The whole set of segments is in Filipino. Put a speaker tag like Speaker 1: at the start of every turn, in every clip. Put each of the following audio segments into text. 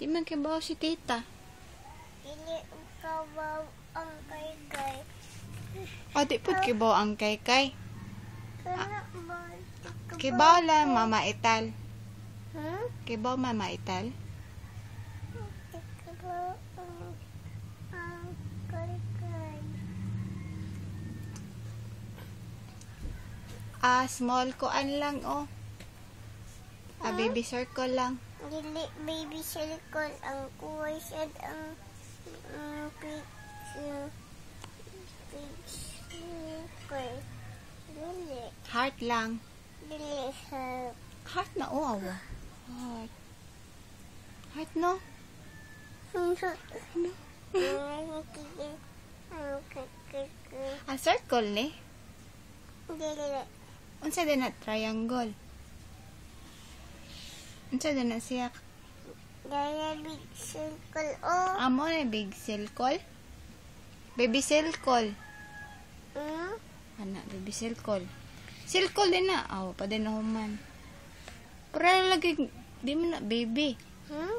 Speaker 1: Di man kibaw si tita.
Speaker 2: Dili kabaw ang kay-kay.
Speaker 1: O, di po kibaw ang kay-kay.
Speaker 2: Kana ba?
Speaker 1: Kibaw lang, Mama Ital.
Speaker 2: Hmm?
Speaker 1: Kibaw, Mama Ital.
Speaker 2: Kabaw ang kay-kay.
Speaker 1: Small kuan lang, oh. Baby circle lang.
Speaker 2: Dili baby circle ang kuway sad ang circle. Dili.
Speaker 1: Heart lang.
Speaker 2: Dili sa
Speaker 1: Heart na, oh, awa. Heart. Heart, no? Circle ni.
Speaker 2: Dili.
Speaker 1: Unsa din na triangle? Unsa din na siya?
Speaker 2: Dili big circle oh.
Speaker 1: Amo na big circle. Baby circle.
Speaker 2: Hmm?
Speaker 1: Ana, baby circle. Circle din na. Aw, pa din na human. Pero lagi, di mo na baby.
Speaker 2: Hmm?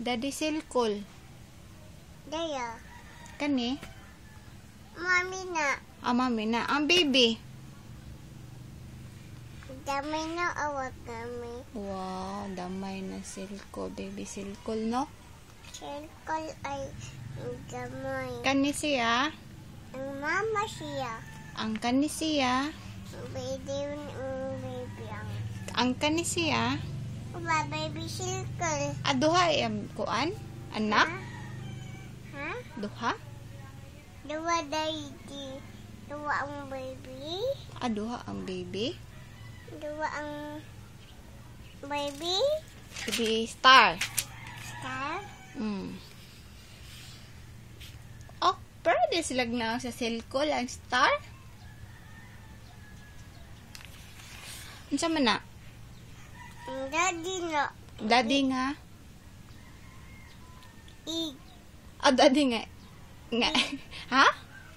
Speaker 1: Daddy circle.
Speaker 2: Daya.
Speaker 1: Kani?
Speaker 2: Mami na.
Speaker 1: Mami na. Ang baby.
Speaker 2: Damay na awat kami.
Speaker 1: Wow, damay na circle. Baby circle, no?
Speaker 2: Circle ay damay.
Speaker 1: Kani siya.
Speaker 2: Ang mama siya.
Speaker 1: Ang kani siya.
Speaker 2: Baby baby ang.
Speaker 1: Ang kani siya.
Speaker 2: Uba baby circle.
Speaker 1: Duha yung kuan? Anak?
Speaker 2: Ha?
Speaker 1: Duha?
Speaker 2: Dua dayti. Dua ang baby.
Speaker 1: Duha ang baby.
Speaker 2: Dua ang baby.
Speaker 1: Baby star.
Speaker 2: Star.
Speaker 1: Oh, pero di sila na sa circle ang star. Unsa man na?
Speaker 2: Ang daddy na.
Speaker 1: Daddy nga.
Speaker 2: Ig.
Speaker 1: Daddy nga. Nga. Ha?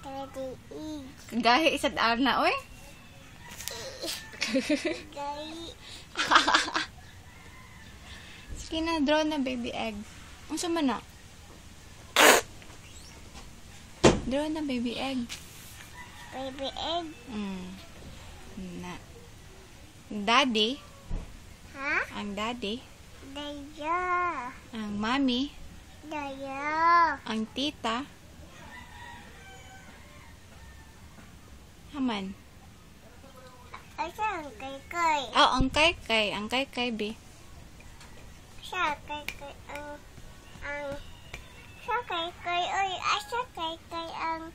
Speaker 2: Daddy ig.
Speaker 1: Gahi isad ana, oy.
Speaker 2: Gahi.
Speaker 1: Sige na, draw na baby egg. Unsa man na? Draw na baby egg.
Speaker 2: Baby egg.
Speaker 1: Na. Daddy.
Speaker 2: Ha?
Speaker 1: Ang daddy.
Speaker 2: Daya.
Speaker 1: Ang mommy.
Speaker 2: Daya.
Speaker 1: Ang tita. Haman.
Speaker 2: Asa ang kay-kay?
Speaker 1: Ang kay-kay. Ang kay-kay, be.
Speaker 2: Siya kay-kay ang siya kay-kay oy asa kay-kay ang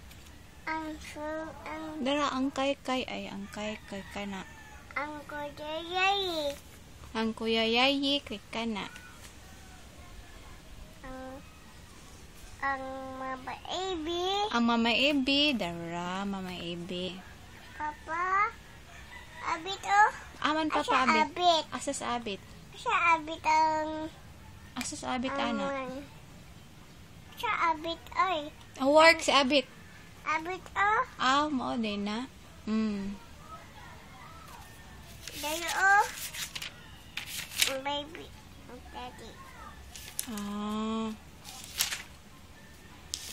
Speaker 1: Dara, ang kay-kay ay ang kay-kay kana.
Speaker 2: ang kuyayayi.
Speaker 1: Ang kuya yayi kay kana.
Speaker 2: Ang mama baby.
Speaker 1: Ang mama ebi. Dara, mama ebi.
Speaker 2: Papa. Abit oh.
Speaker 1: Aman pa
Speaker 2: Asa
Speaker 1: pa abit.
Speaker 2: abit.
Speaker 1: Asas abit.
Speaker 2: Siya abit ang
Speaker 1: Asas abit ana.
Speaker 2: Siya abit oy.
Speaker 1: Work si abit.
Speaker 2: Abit oh.
Speaker 1: Mao din na.
Speaker 2: Dayo oh. Ang baby. Ang daddy.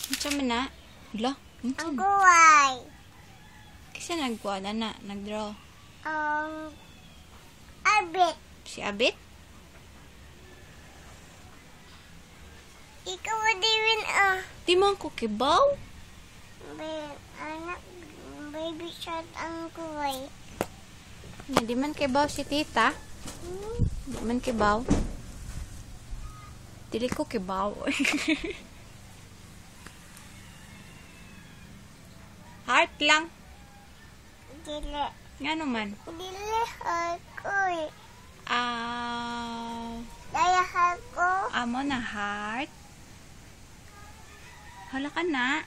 Speaker 1: Unsa man na? Hala,
Speaker 2: Ang guway.
Speaker 1: Kasi nagkuha na, nagdraw.
Speaker 2: Ang abit.
Speaker 1: Si abit?
Speaker 2: Ikaw din oh.
Speaker 1: Di man ko kibaw.
Speaker 2: Anak, baby shark ang kuway.
Speaker 1: Di man kibaw si tita. Di man kibaw. Dili ko kibaw. Heart lang.
Speaker 2: Dili.
Speaker 1: Nga naman.
Speaker 2: Dili ako. Daya ako.
Speaker 1: Amo na heart. Hala ka na.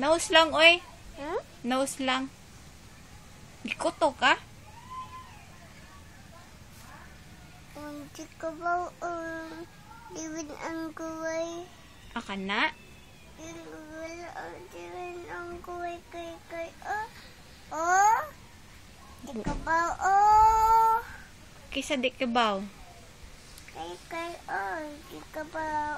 Speaker 1: Nose lang, oy. Nose lang. Gikuto ka?
Speaker 2: Hindi ko ba diwin ang kuway?
Speaker 1: Aka na?
Speaker 2: Diwin ang kuway kay oh. Di ka ba oh.
Speaker 1: Kisa di kibaw.
Speaker 2: Michael, oh, di ka ba,